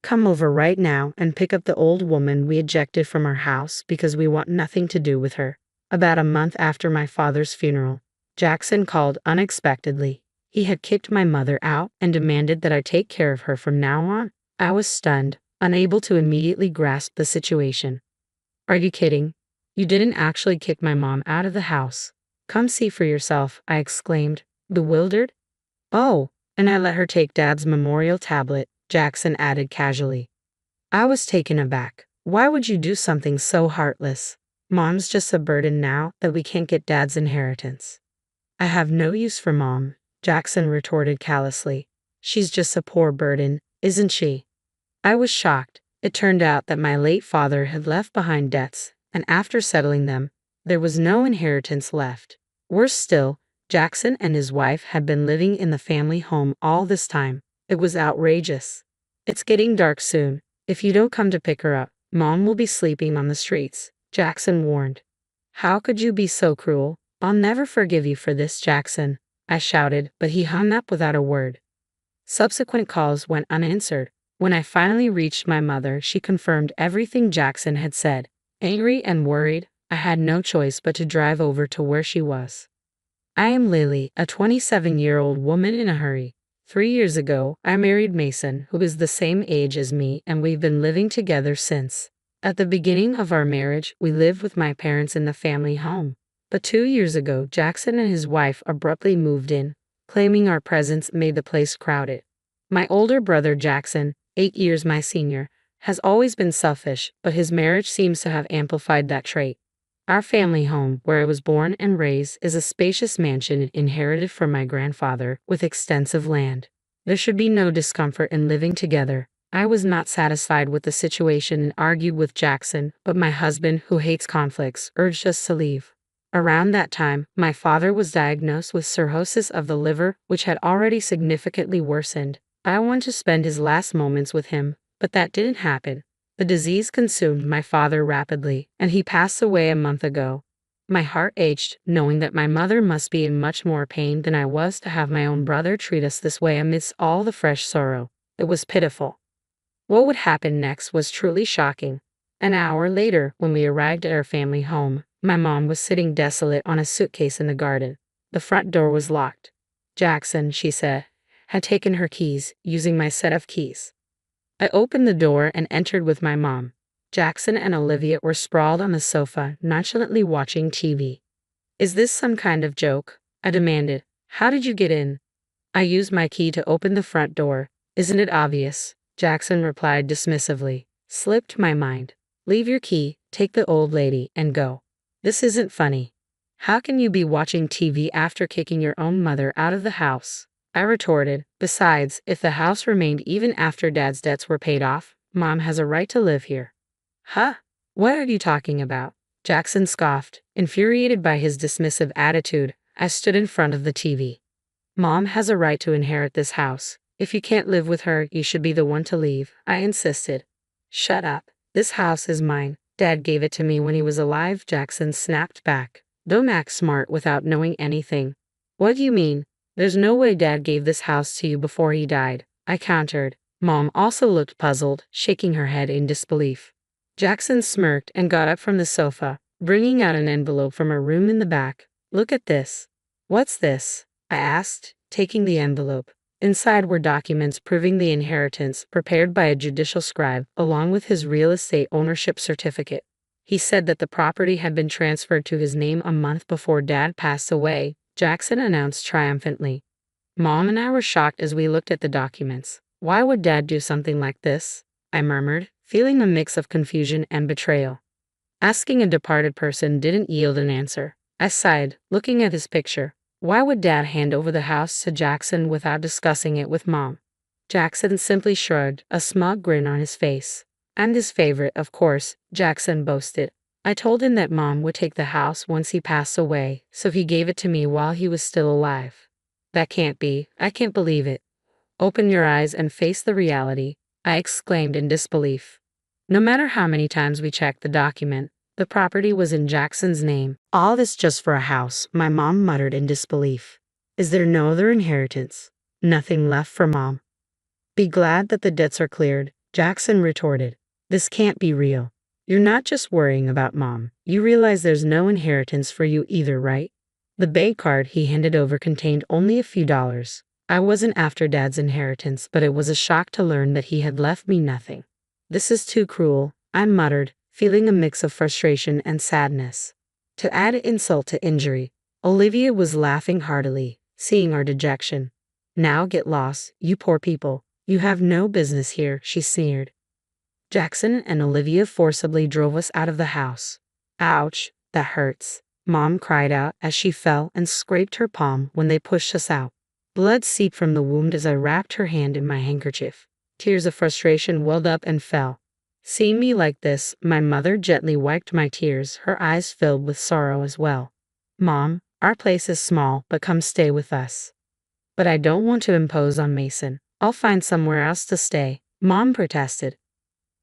Come over right now and pick up the old woman we ejected from our house because we want nothing to do with her. About a month after my father's funeral, Jackson called unexpectedly. He had kicked my mother out and demanded that I take care of her from now on. I was stunned, unable to immediately grasp the situation. Are you kidding? You didn't actually kick my mom out of the house. Come see for yourself, I exclaimed, bewildered. Oh, and I let her take Dad's memorial tablet, Jackson added casually. I was taken aback. Why would you do something so heartless? Mom's just a burden now that we can't get Dad's inheritance. I have no use for Mom, Jackson retorted callously. She's just a poor burden, isn't she? I was shocked. It turned out that my late father had left behind debts, and after settling them, there was no inheritance left. Worse still, Jackson and his wife had been living in the family home all this time. It was outrageous. It's getting dark soon. If you don't come to pick her up, Mom will be sleeping on the streets, Jackson warned. How could you be so cruel? I'll never forgive you for this, Jackson, I shouted, but he hung up without a word. Subsequent calls went unanswered. When I finally reached my mother, she confirmed everything Jackson had said. Angry and worried, I had no choice but to drive over to where she was. I am Lily, a 27-year-old woman in a hurry. 3 years ago, I married Mason, who is the same age as me, and we've been living together since. At the beginning of our marriage, we lived with my parents in the family home. But 2 years ago, Jackson and his wife abruptly moved in, claiming our presence made the place crowded. My older brother Jackson, 8 years my senior, has always been selfish, but his marriage seems to have amplified that trait. Our family home, where I was born and raised, is a spacious mansion inherited from my grandfather with extensive land. There should be no discomfort in living together. I was not satisfied with the situation and argued with Jackson, but my husband, who hates conflicts, urged us to leave. Around that time, my father was diagnosed with cirrhosis of the liver, which had already significantly worsened. I wanted to spend his last moments with him, but that didn't happen. The disease consumed my father rapidly, and he passed away a month ago. My heart ached, knowing that my mother must be in much more pain than I was to have my own brother treat us this way amidst all the fresh sorrow. It was pitiful. What would happen next was truly shocking. An hour later, when we arrived at our family home, my mom was sitting desolate on a suitcase in the garden. The front door was locked. Jackson, she said, had taken her keys, using my set of keys. I opened the door and entered with my mom. Jackson and Olivia were sprawled on the sofa, nonchalantly watching TV. Is this some kind of joke? I demanded. How did you get in? I used my key to open the front door. Isn't it obvious? Jackson replied dismissively. Slipped my mind. Leave your key, take the old lady, and go. This isn't funny. How can you be watching TV after kicking your own mother out of the house? I retorted. Besides, if the house remained even after Dad's debts were paid off, Mom has a right to live here. Huh? What are you talking about? Jackson scoffed. Infuriated by his dismissive attitude, I stood in front of the TV. Mom has a right to inherit this house. If you can't live with her, you should be the one to leave, I insisted. Shut up. This house is mine. Dad gave it to me when he was alive, Jackson snapped back. Don't act smart without knowing anything. What do you mean? There's no way Dad gave this house to you before he died, I countered. Mom also looked puzzled, shaking her head in disbelief. Jackson smirked and got up from the sofa, bringing out an envelope from a room in the back. Look at this. What's this? I asked, taking the envelope. Inside were documents proving the inheritance prepared by a judicial scribe, along with his real estate ownership certificate. He said that the property had been transferred to his name a month before Dad passed away, Jackson announced triumphantly. Mom and I were shocked as we looked at the documents. Why would Dad do something like this? I murmured, feeling a mix of confusion and betrayal. Asking a departed person didn't yield an answer. I sighed, looking at his picture. Why would Dad hand over the house to Jackson without discussing it with Mom? Jackson simply shrugged, a smug grin on his face. I'm his favorite, of course, Jackson boasted. I told him that Mom would take the house once he passed away, so he gave it to me while he was still alive. That can't be. I can't believe it. Open your eyes and face the reality, I exclaimed in disbelief. No matter how many times we checked the document, the property was in Jackson's name. All this just for a house, my mom muttered in disbelief. Is there no other inheritance? Nothing left for Mom? Be glad that the debts are cleared, Jackson retorted. This can't be real. You're not just worrying about mom. You realize there's no inheritance for you either, right? The bank card he handed over contained only a few dollars. I wasn't after Dad's inheritance, but it was a shock to learn that he had left me nothing. This is too cruel, I muttered, feeling a mix of frustration and sadness. To add insult to injury, Olivia was laughing heartily, seeing our dejection. Now get lost, you poor people. You have no business here, she sneered. Jackson and Olivia forcibly drove us out of the house. Ouch, that hurts, Mom cried out as she fell and scraped her palm when they pushed us out. Blood seeped from the wound as I wrapped her hand in my handkerchief. Tears of frustration welled up and fell. Seeing me like this, my mother gently wiped my tears, her eyes filled with sorrow as well. Mom, our place is small, but come stay with us. But I don't want to impose on Mason. I'll find somewhere else to stay, Mom protested.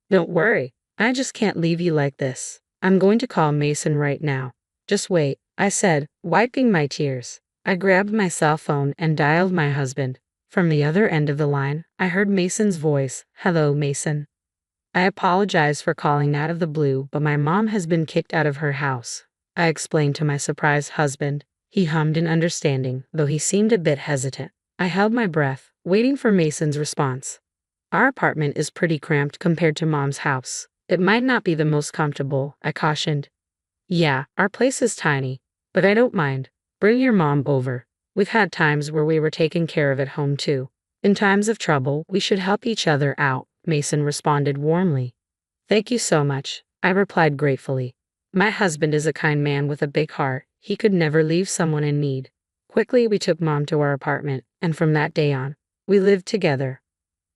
Don't worry, I just can't leave you like this. I'm going to call Mason right now. Just wait, I said, wiping my tears. I grabbed my cell phone and dialed my husband. From the other end of the line, I heard Mason's voice. Hello, Mason. I apologize for calling out of the blue, but my mom has been kicked out of her house, I explained to my surprised husband. He hummed in understanding, though he seemed a bit hesitant. I held my breath, waiting for Mason's response. Our apartment is pretty cramped compared to Mom's house. It might not be the most comfortable, I cautioned. Yeah, our place is tiny, but I don't mind. Bring your mom over. We've had times where we were taken care of at home too. In times of trouble, we should help each other out, Mason responded warmly. Thank you so much, I replied gratefully. My husband is a kind man with a big heart. He could never leave someone in need. Quickly, we took Mom to our apartment, and from that day on, we lived together.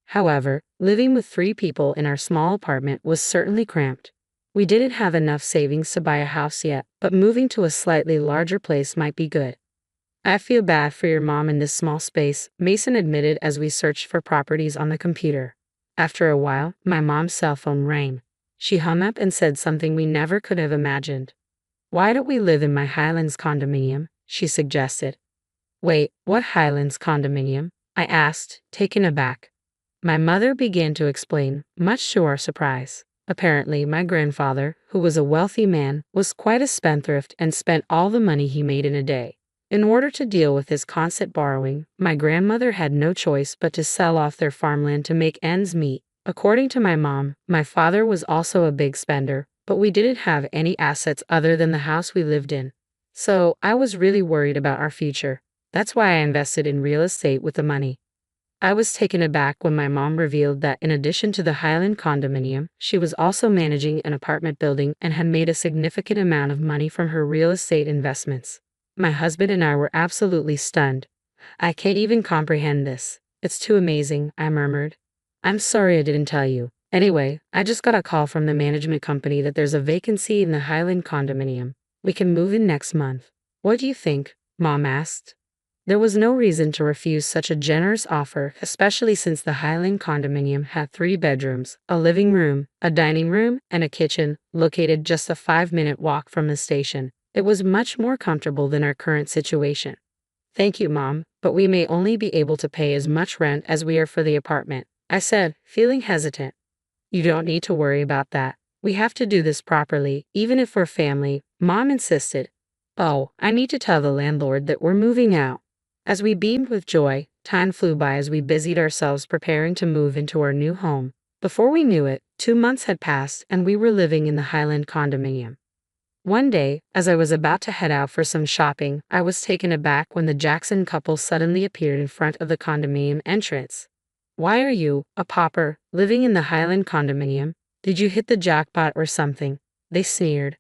However, living with 3 people in our small apartment was certainly cramped. We didn't have enough savings to buy a house yet, but moving to a slightly larger place might be good. I feel bad for your mom in this small space, Mason admitted as we searched for properties on the computer. After a while, my mom's cell phone rang. She hung up and said something we never could have imagined. Why don't we live in my Highlands condominium? She suggested. Wait, what Highlands condominium? I asked, taken aback. My mother began to explain, much to our surprise. Apparently, my grandfather, who was a wealthy man, was quite a spendthrift and spent all the money he made in a day. In order to deal with his constant borrowing, my grandmother had no choice but to sell off their farmland to make ends meet. According to my mom, my father was also a big spender, but we didn't have any assets other than the house we lived in. So, I was really worried about our future. That's why I invested in real estate with the money. I was taken aback when my mom revealed that in addition to the Highland condominium, she was also managing an apartment building and had made a significant amount of money from her real estate investments. My husband and I were absolutely stunned. I can't even comprehend this. It's too amazing, I murmured. I'm sorry I didn't tell you. Anyway, I just got a call from the management company that there's a vacancy in the Highland condominium. We can move in next month. What do you think? Mom asked. There was no reason to refuse such a generous offer, especially since the Highland condominium had 3 bedrooms, a living room, a dining room, and a kitchen, located just a 5-minute walk from the station. It was much more comfortable than our current situation. Thank you, Mom, but we may only be able to pay as much rent as we are for the apartment, I said, feeling hesitant. You don't need to worry about that. We have to do this properly, even if we're family, Mom insisted. Oh, I need to tell the landlord that we're moving out. As we beamed with joy, time flew by as we busied ourselves preparing to move into our new home. Before we knew it, 2 months had passed and we were living in the Highland condominium. One day, as I was about to head out for some shopping, I was taken aback when the Jackson couple suddenly appeared in front of the condominium entrance. Why are you, a pauper, living in the Highland condominium? Did you hit the jackpot or something? They sneered.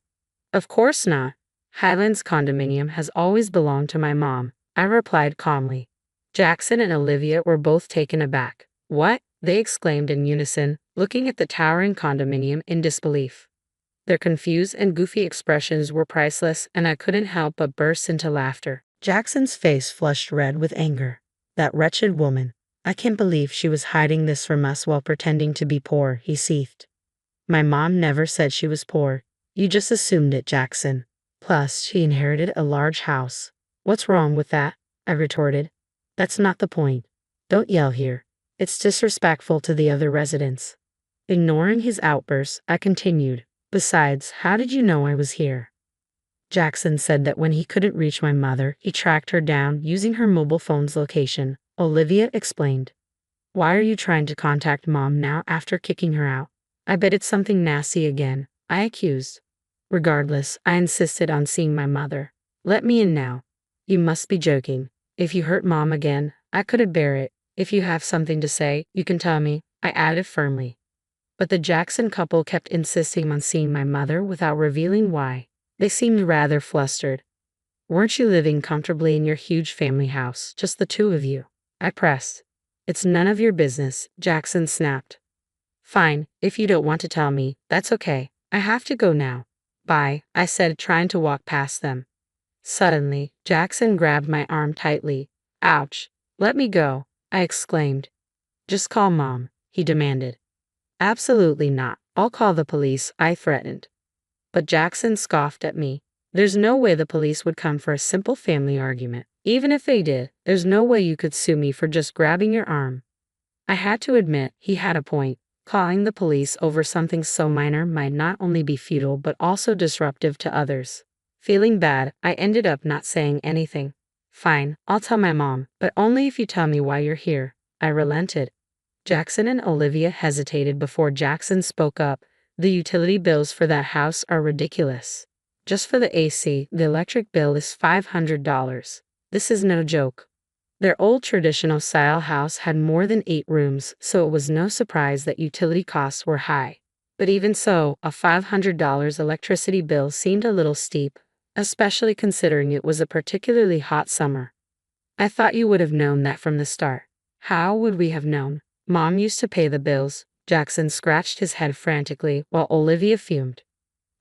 Of course not. Highlands condominium has always belonged to my mom, I replied calmly. Jackson and Olivia were both taken aback. What? They exclaimed in unison, looking at the towering condominium in disbelief. Their confused and goofy expressions were priceless, and I couldn't help but burst into laughter. Jackson's face flushed red with anger. That wretched woman. I can't believe she was hiding this from us while pretending to be poor, he seethed. My mom never said she was poor. You just assumed it, Jackson. Plus, she inherited a large house. What's wrong with that? I retorted. That's not the point. Don't yell here. It's disrespectful to the other residents. Ignoring his outbursts, I continued. Besides, how did you know I was here? Jackson said that when he couldn't reach my mother, he tracked her down using her mobile phone's location. Olivia explained. Why are you trying to contact Mom now after kicking her out? I bet it's something nasty again, I accused. Regardless, I insisted on seeing my mother. Let me in now. You must be joking. If you hurt Mom again, I couldn't bear it. If you have something to say, you can tell me, I added firmly. But the Jackson couple kept insisting on seeing my mother without revealing why. They seemed rather flustered. Weren't you living comfortably in your huge family house, just the two of you? I pressed. It's none of your business, Jackson snapped. Fine, if you don't want to tell me, that's okay. I have to go now. Bye, I said, trying to walk past them. Suddenly, Jackson grabbed my arm tightly. Ouch. Let me go, I exclaimed. Just call Mom, he demanded. Absolutely not. I'll call the police, I threatened. But Jackson scoffed at me. There's no way the police would come for a simple family argument. Even if they did, there's no way you could sue me for just grabbing your arm. I had to admit, he had a point. Calling the police over something so minor might not only be futile but also disruptive to others. Feeling bad, I ended up not saying anything. Fine, I'll tell my mom, but only if you tell me why you're here. I relented. Jackson and Olivia hesitated before Jackson spoke up. The utility bills for that house are ridiculous. Just for the AC, the electric bill is $500. This is no joke. Their old traditional style house had more than 8 rooms, so it was no surprise that utility costs were high. But even so, a $500 electricity bill seemed a little steep, especially considering it was a particularly hot summer. I thought you would have known that from the start. How would we have known? Mom used to pay the bills. Jackson scratched his head frantically while Olivia fumed.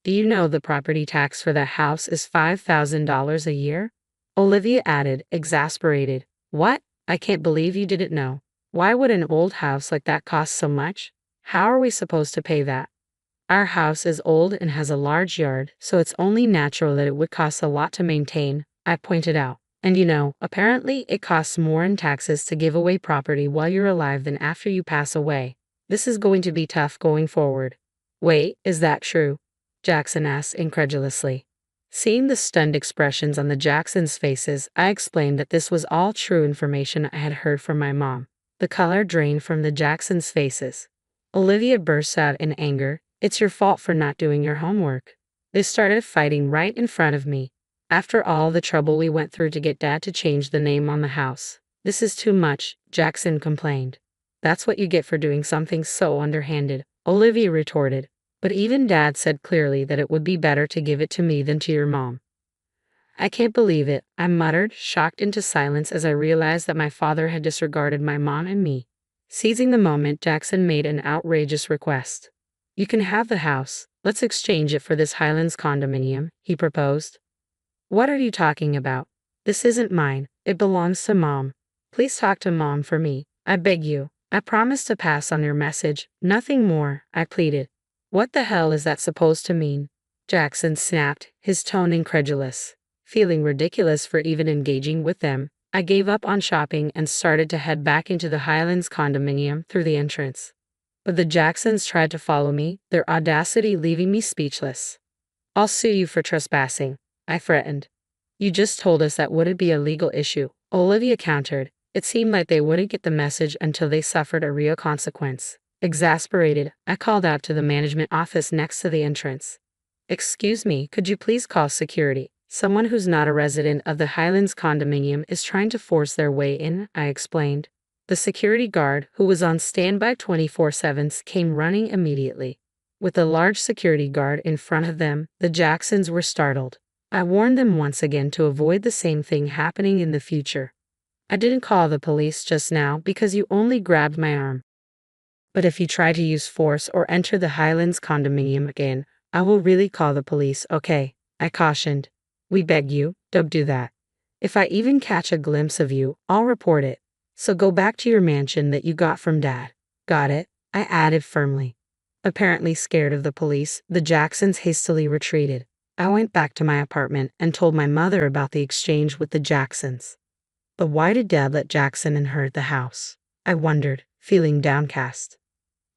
Do you know the property tax for that house is $5,000 a year? Olivia added, exasperated. What? I can't believe you didn't know. Why would an old house like that cost so much? How are we supposed to pay that? Our house is old and has a large yard, so it's only natural that it would cost a lot to maintain, I pointed out. And apparently it costs more in taxes to give away property while you're alive than after you pass away. This is going to be tough going forward. Wait, is that true? Jackson asked incredulously. Seeing the stunned expressions on the Jacksons' faces, I explained that this was all true information I had heard from my mom. The color drained from the Jacksons' faces. Olivia burst out in anger. It's your fault for not doing your homework. They started fighting right in front of me. After all the trouble we went through to get Dad to change the name on the house. This is too much, Jackson complained. That's what you get for doing something so underhanded, Olivia retorted. But even Dad said clearly that it would be better to give it to me than to your mom. I can't believe it, I muttered, shocked into silence as I realized that my father had disregarded my mom and me. Seizing the moment, Jackson made an outrageous request. You can have the house. Let's exchange it for this Highlands condominium, he proposed. What are you talking about? This isn't mine. It belongs to Mom. Please talk to Mom for me. I beg you. I promise to pass on your message. Nothing more, I pleaded. What the hell is that supposed to mean? Jackson snapped, his tone incredulous. Feeling ridiculous for even engaging with them, I gave up on shopping and started to head back into the Highlands condominium through the entrance. But the Jacksons tried to follow me, their audacity leaving me speechless. I'll sue you for trespassing, I threatened. You just told us that wouldn't be a legal issue, Olivia countered. It seemed like they wouldn't get the message until they suffered a real consequence. Exasperated, I called out to the management office next to the entrance. Excuse me, could you please call security? Someone who's not a resident of the Highlands condominium is trying to force their way in, I explained. The security guard, who was on standby 24/7, came running immediately. With a large security guard in front of them, the Jacksons were startled. I warned them once again to avoid the same thing happening in the future. I didn't call the police just now because you only grabbed my arm. But if you try to use force or enter the Highlands condominium again, I will really call the police, okay? I cautioned. We beg you, don't do that. If I even catch a glimpse of you, I'll report it. So go back to your mansion that you got from Dad. Got it? I added firmly. Apparently scared of the police, the Jacksons hastily retreated. I went back to my apartment and told my mother about the exchange with the Jacksons. But why did Dad let Jackson inherit the house? I wondered, feeling downcast.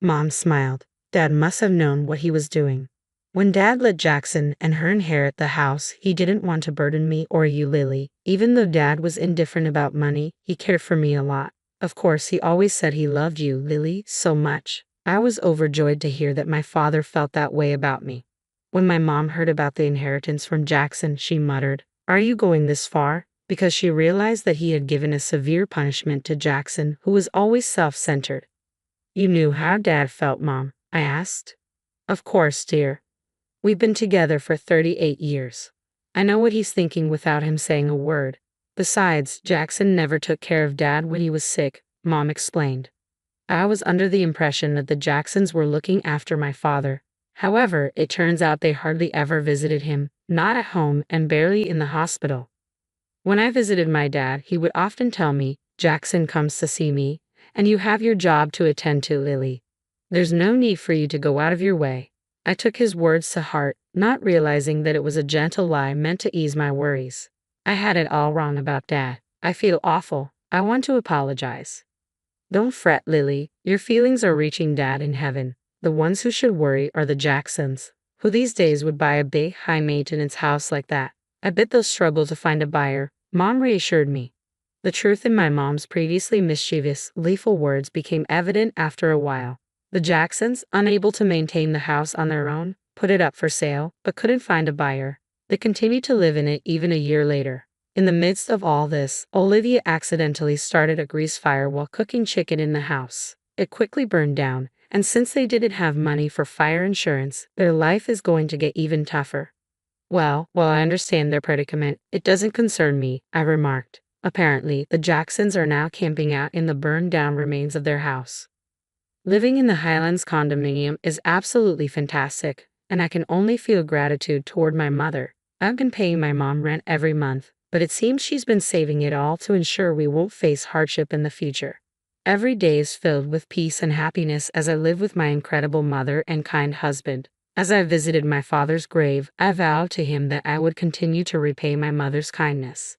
Mom smiled. Dad must have known what he was doing. When Dad let Jackson and her inherit the house, he didn't want to burden me or you, Lily. Even though Dad was indifferent about money, he cared for me a lot. Of course, he always said he loved you, Lily, so much. I was overjoyed to hear that my father felt that way about me. When my mom heard about the inheritance from Jackson, she muttered, "Are you going this far?" Because she realized that he had given a severe punishment to Jackson, who was always self-centered. "You knew how Dad felt, Mom?" I asked. "Of course, dear. We've been together for 38 years. I know what he's thinking without him saying a word. Besides, Jackson never took care of Dad when he was sick," Mom explained. I was under the impression that the Jacksons were looking after my father. However, it turns out they hardly ever visited him, not at home and barely in the hospital. When I visited my dad, he would often tell me, "Jackson comes to see me, and you have your job to attend to, Lily. There's no need for you to go out of your way." I took his words to heart, not realizing that it was a gentle lie meant to ease my worries. I had it all wrong about Dad. I feel awful. I want to apologize. "Don't fret, Lily. Your feelings are reaching Dad in heaven. The ones who should worry are the Jacksons. Who these days would buy a big, high-maintenance house like that? I bet they'll struggle to find a buyer," Mom reassured me. The truth in my mom's previously mischievous, gleeful words became evident after a while. The Jacksons, unable to maintain the house on their own, put it up for sale, but couldn't find a buyer. They continued to live in it even a year later. In the midst of all this, Olivia accidentally started a grease fire while cooking chicken in the house. It quickly burned down, and since they didn't have money for fire insurance, their life is going to get even tougher. "Well, while I understand their predicament, it doesn't concern me," I remarked. Apparently, the Jacksons are now camping out in the burned-down remains of their house. Living in the Highlands condominium is absolutely fantastic, and I can only feel gratitude toward my mother. I've been paying my mom rent every month, but it seems she's been saving it all to ensure we won't face hardship in the future. Every day is filled with peace and happiness as I live with my incredible mother and kind husband. As I visited my father's grave, I vowed to him that I would continue to repay my mother's kindness.